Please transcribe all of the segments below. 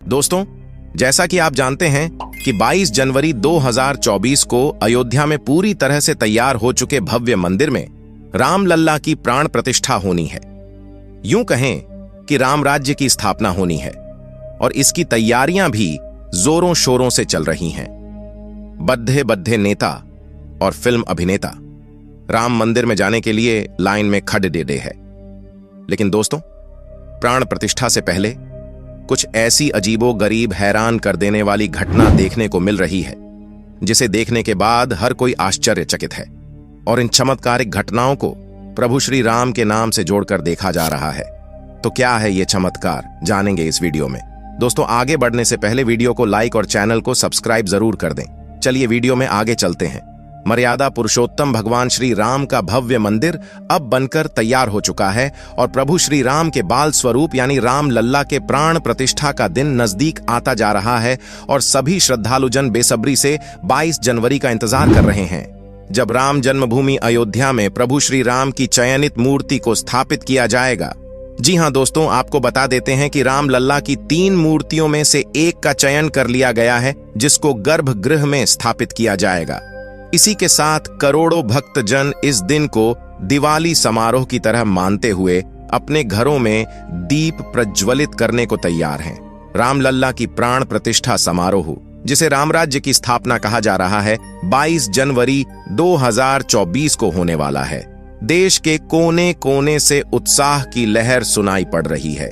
दोस्तों, जैसा कि आप जानते हैं कि 22 जनवरी 2024 को अयोध्या में पूरी तरह से तैयार हो चुके भव्य मंदिर में रामलल्ला की प्राण प्रतिष्ठा होनी है। यूं कहें कि राम राज्य की स्थापना होनी है और इसकी तैयारियां भी जोरों शोरों से चल रही हैं। बद्धे बद्धे नेता और फिल्म अभिनेता राम मंदिर में जाने के लिए लाइन में खड़े डेडे है। लेकिन दोस्तों, प्राण प्रतिष्ठा से पहले कुछ ऐसी अजीबो गरीब हैरान कर देने वाली घटना देखने को मिल रही है जिसे देखने के बाद हर कोई आश्चर्यचकित है और इन चमत्कारिक घटनाओं को प्रभु श्री राम के नाम से जोड़कर देखा जा रहा है। तो क्या है ये चमत्कार, जानेंगे इस वीडियो में। दोस्तों, आगे बढ़ने से पहले वीडियो को लाइक और चैनल को सब्सक्राइब जरूर कर दें। चलिए वीडियो में आगे चलते हैं। मर्यादा पुरुषोत्तम भगवान श्री राम का भव्य मंदिर अब बनकर तैयार हो चुका है और प्रभु श्री राम के बाल स्वरूप यानी राम लल्ला के प्राण प्रतिष्ठा का दिन नजदीक आता जा रहा है और सभी श्रद्धालुजन बेसब्री से 22 जनवरी का इंतजार कर रहे हैं, जब राम जन्मभूमि अयोध्या में प्रभु श्री राम की चयनित मूर्ति को स्थापित किया जाएगा। जी हां दोस्तों, आपको बता देते हैं कि राम लल्ला की 3 मूर्तियों में से एक का चयन कर लिया गया है जिसको गर्भगृह में स्थापित किया जाएगा। इसी के साथ करोड़ों भक्तजन इस दिन को दिवाली समारोह की तरह मानते हुए अपने घरों में दीप प्रज्वलित करने को तैयार हैं। राम लल्ला की प्राण प्रतिष्ठा समारोह, जिसे राम राज्य की स्थापना कहा जा रहा है, 22 जनवरी 2024 को होने वाला है। देश के कोने कोने से उत्साह की लहर सुनाई पड़ रही है।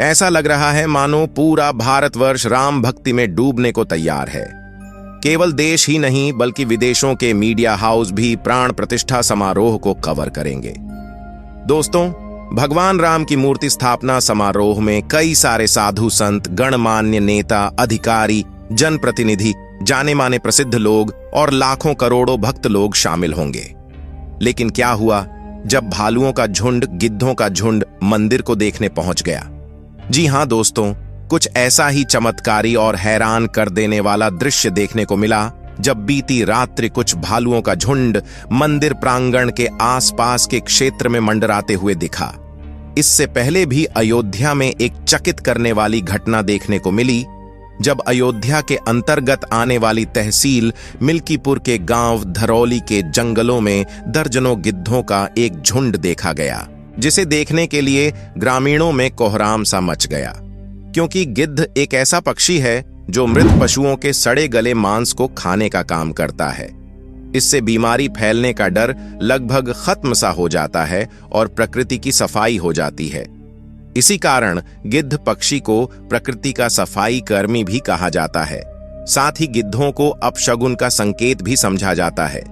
ऐसा लग रहा है मानो पूरा भारतवर्ष राम भक्ति में डूबने को तैयार है। केवल देश ही नहीं बल्कि विदेशों के मीडिया हाउस भी प्राण प्रतिष्ठा समारोह को कवर करेंगे। दोस्तों, भगवान राम की मूर्ति स्थापना समारोह में कई सारे साधु संत, गणमान्य नेता, अधिकारी, जनप्रतिनिधि, जाने माने प्रसिद्ध लोग और लाखों करोड़ों भक्त लोग शामिल होंगे। लेकिन क्या हुआ जब भालुओं का झुंड, गिद्धों का झुंड मंदिर को देखने पहुंच गया? जी हां दोस्तों, कुछ ऐसा ही चमत्कारी और हैरान कर देने वाला दृश्य देखने को मिला जब बीती रात्रि कुछ भालुओं का झुंड मंदिर प्रांगण के आसपास के क्षेत्र में मंडराते हुए दिखा। इससे पहले भी अयोध्या में एक चकित करने वाली घटना देखने को मिली जब अयोध्या के अंतर्गत आने वाली तहसील मिल्कीपुर के गांव धरौली के जंगलों में दर्जनों गिद्धों का एक झुंड देखा गया, जिसे देखने के लिए ग्रामीणों में कोहराम सा मच गया। क्योंकि गिद्ध एक ऐसा पक्षी है जो मृत पशुओं के सड़े गले मांस को खाने का काम करता है। इससे बीमारी फैलने का डर लगभग खत्म सा हो जाता है और प्रकृति की सफाई हो जाती है। इसी कारण गिद्ध पक्षी को प्रकृति का सफाई कर्मी भी कहा जाता है। साथ ही गिद्धों को अपशगुन का संकेत भी समझा जाता है।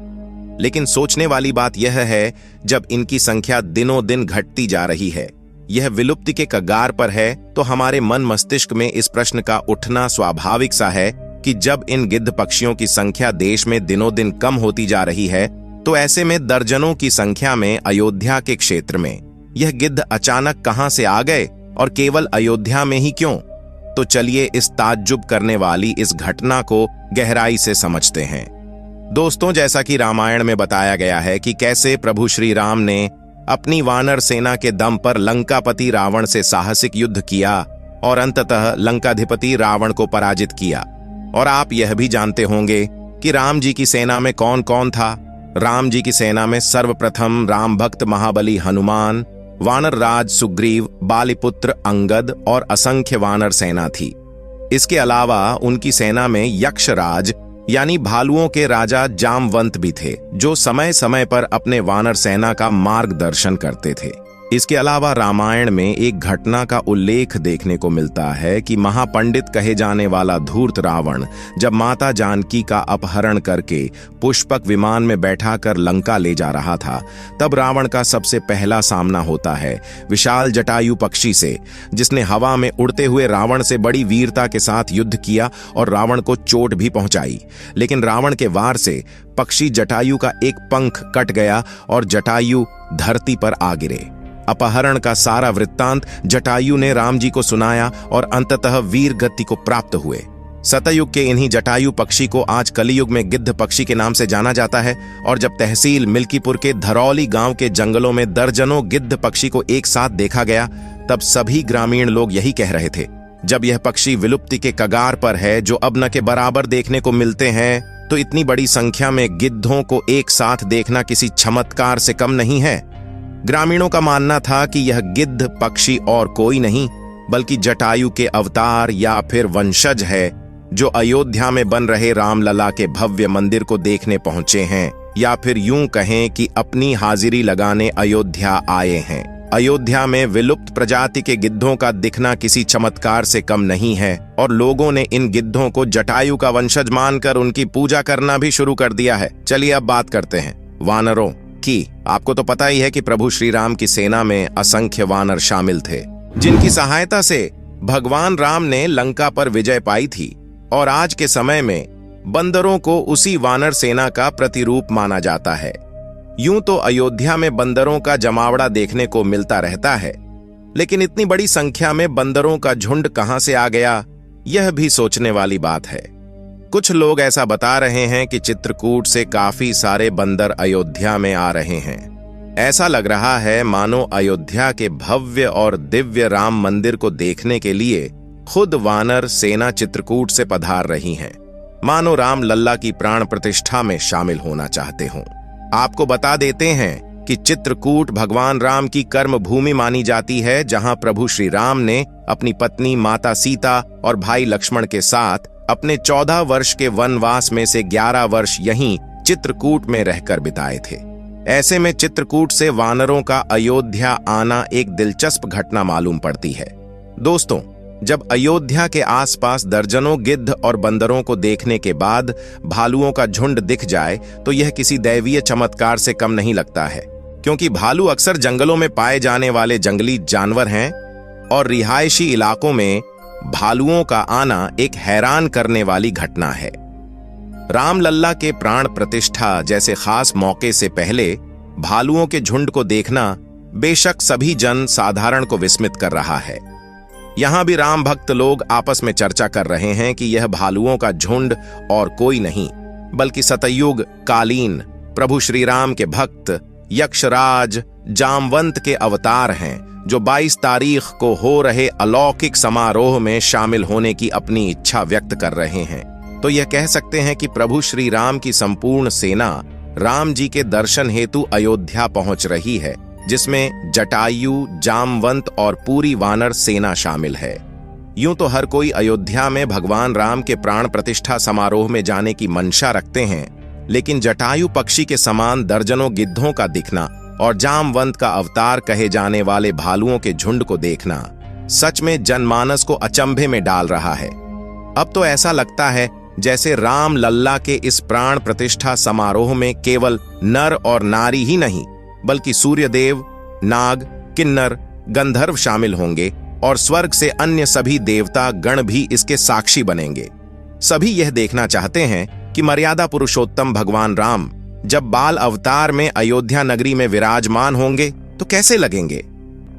लेकिन सोचने वाली बात यह है, जब इनकी संख्या दिनों दिन घटती जा रही है, यह विलुप्ति के कगार पर है, तो हमारे मन मस्तिष्क में इस प्रश्न का उठना स्वाभाविक सा है कि जब इन गिद्ध पक्षियों की संख्या देश में दिनों दिन कम होती जा रही है, तो ऐसे में दर्जनों की संख्या में अयोध्या के क्षेत्र में यह गिद्ध अचानक कहां से आ गए और केवल अयोध्या में ही क्यों? तो चलिए इस ताज्जुब करने वाली इस घटना को गहराई से समझते हैं। दोस्तों, जैसा कि रामायण में बताया गया है कि कैसे प्रभु श्री राम ने अपनी वानर सेना के दम पर लंकापति रावण से साहसिक युद्ध किया और अंततः लंकाधिपति रावण को पराजित किया। और आप यह भी जानते होंगे कि राम जी की सेना में कौन कौन था। राम जी की सेना में सर्वप्रथम राम भक्त महाबली हनुमान, वानर राज सुग्रीव, बालीपुत्र अंगद और असंख्य वानर सेना थी। इसके अलावा उनकी सेना में यक्षराज यानी भालुओं के राजा जामवंत भी थे, जो समय समय पर अपने वानर सेना का मार्गदर्शन करते थे। इसके अलावा रामायण में एक घटना का उल्लेख देखने को मिलता है कि महापंडित कहे जाने वाला धूर्त रावण जब माता जानकी का अपहरण करके पुष्पक विमान में बैठाकर लंका ले जा रहा था, तब रावण का सबसे पहला सामना होता है विशाल जटायु पक्षी से, जिसने हवा में उड़ते हुए रावण से बड़ी वीरता के साथ युद्ध किया और रावण को चोट भी पहुंचाई। लेकिन रावण के वार से पक्षी जटायु का एक पंख कट गया और जटायु धरती पर आ गिरे। अपहरण का सारा वृत्तांत जटायु ने राम जी को सुनाया और अंततः वीर गति को प्राप्त हुए। सतयुग के इन्हीं जटायु पक्षी को आज कलियुग में गिद्ध पक्षी के नाम से जाना जाता है। और जब तहसील मिल्कीपुर के धरौली गांव के जंगलों में दर्जनों गिद्ध पक्षी को एक साथ देखा गया, तब सभी ग्रामीण लोग यही कह रहे थे, जब यह पक्षी विलुप्ति के कगार पर है, जो अब न के बराबर देखने को मिलते हैं, तो इतनी बड़ी संख्या में गिद्धों को एक साथ देखना किसी चमत्कार से कम नहीं है। ग्रामीणों का मानना था कि यह गिद्ध पक्षी और कोई नहीं बल्कि जटायु के अवतार या फिर वंशज है, जो अयोध्या में बन रहे रामलला के भव्य मंदिर को देखने पहुंचे हैं, या फिर यूं कहें कि अपनी हाजिरी लगाने अयोध्या आए हैं। अयोध्या में विलुप्त प्रजाति के गिद्धों का दिखना किसी चमत्कार से कम नहीं है और लोगों ने इन गिद्धों को जटायु का वंशज मानकर उनकी पूजा करना भी शुरू कर दिया है। चलिए अब बात करते हैं वानरों की। आपको तो पता ही है कि प्रभु श्री राम की सेना में असंख्य वानर शामिल थे, जिनकी सहायता से भगवान राम ने लंका पर विजय पाई थी, और आज के समय में बंदरों को उसी वानर सेना का प्रतिरूप माना जाता है। यूं तो अयोध्या में बंदरों का जमावड़ा देखने को मिलता रहता है, लेकिन इतनी बड़ी संख्या में बंदरों का झुंड कहां से आ गया, यह भी सोचने वाली बात है। कुछ लोग ऐसा बता रहे हैं कि चित्रकूट से काफी सारे बंदर अयोध्या में आ रहे हैं। ऐसा लग रहा है मानो अयोध्या के भव्य और दिव्य राम मंदिर को देखने के लिए खुद वानर सेना चित्रकूट से पधार रही हैं, मानो राम लल्ला की प्राण प्रतिष्ठा में शामिल होना चाहते हों। आपको बता देते हैं कि चित्रकूट भगवान राम की कर्म भूमि मानी जाती है, जहां प्रभु श्री राम ने अपनी पत्नी माता सीता और भाई लक्ष्मण के साथ अपने 14 वर्ष के वनवास में से 11 वर्ष यहीं चित्रकूट में रहकर बिताए थे। ऐसे में चित्रकूट से वानरों का अयोध्या आना एक दिलचस्प घटना मालूम पड़ती है। दोस्तों, जब अयोध्या के आसपास दर्जनों गिद्ध और बंदरों को देखने के बाद भालुओं का झुंड दिख जाए, तो यह किसी दैवीय चमत्कार से कम नहीं लगता है, क्योंकि भालू अक्सर जंगलों में पाए जाने वाले जंगली जानवर हैं और रिहायशी इलाकों में भालुओं का आना एक हैरान करने वाली घटना है। रामलल्ला के प्राण प्रतिष्ठा जैसे खास मौके से पहले भालुओं के झुंड को देखना बेशक सभी जन साधारण को विस्मित कर रहा है। यहां भी राम भक्त लोग आपस में चर्चा कर रहे हैं कि यह भालुओं का झुंड और कोई नहीं बल्कि सतयुग कालीन प्रभु श्री राम के भक्त यक्षराज जामवंत के अवतार हैं, जो 22 तारीख को हो रहे अलौकिक समारोह में शामिल होने की अपनी इच्छा व्यक्त कर रहे हैं। तो यह कह सकते हैं कि प्रभु श्री राम की संपूर्ण सेना राम जी के दर्शन हेतु अयोध्या पहुंच रही है, जिसमें जटायु, जामवंत और पूरी वानर सेना शामिल है। यूं तो हर कोई अयोध्या में भगवान राम के प्राण प्रतिष्ठा समारोह में जाने की मंशा रखते हैं, लेकिन जटायु पक्षी के समान दर्जनों गिद्धों का दिखना और जामवंत का अवतार कहे जाने वाले भालुओं के झुंड को देखना सच में जनमानस को अचंभे में डाल रहा है। अब तो ऐसा लगता है जैसे राम लल्ला के इस प्राण प्रतिष्ठा समारोह में केवल नर और नारी ही नहीं बल्कि सूर्यदेव, नाग, किन्नर, गंधर्व शामिल होंगे और स्वर्ग से अन्य सभी देवता गण भी इसके साक्षी बनेंगे। सभी यह देखना चाहते हैं कि मर्यादा पुरुषोत्तम भगवान राम जब बाल अवतार में अयोध्या नगरी में विराजमान होंगे तो कैसे लगेंगे।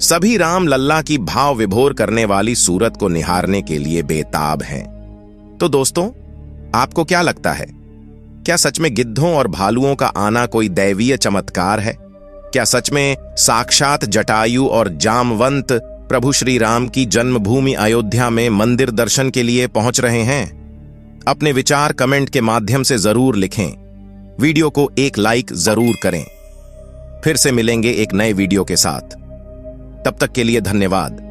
सभी राम लल्ला की भाव विभोर करने वाली सूरत को निहारने के लिए बेताब हैं। तो दोस्तों, आपको क्या लगता है, क्या सच में गिद्धों और भालुओं का आना कोई दैवीय चमत्कार है? क्या सच में साक्षात जटायु और जामवंत प्रभु श्री राम की जन्मभूमि अयोध्या में मंदिर दर्शन के लिए पहुंच रहे हैं? अपने विचार कमेंट के माध्यम से जरूर लिखें। वीडियो को एक लाइक जरूर करें। फिर से मिलेंगे एक नए वीडियो के साथ। तब तक के लिए धन्यवाद।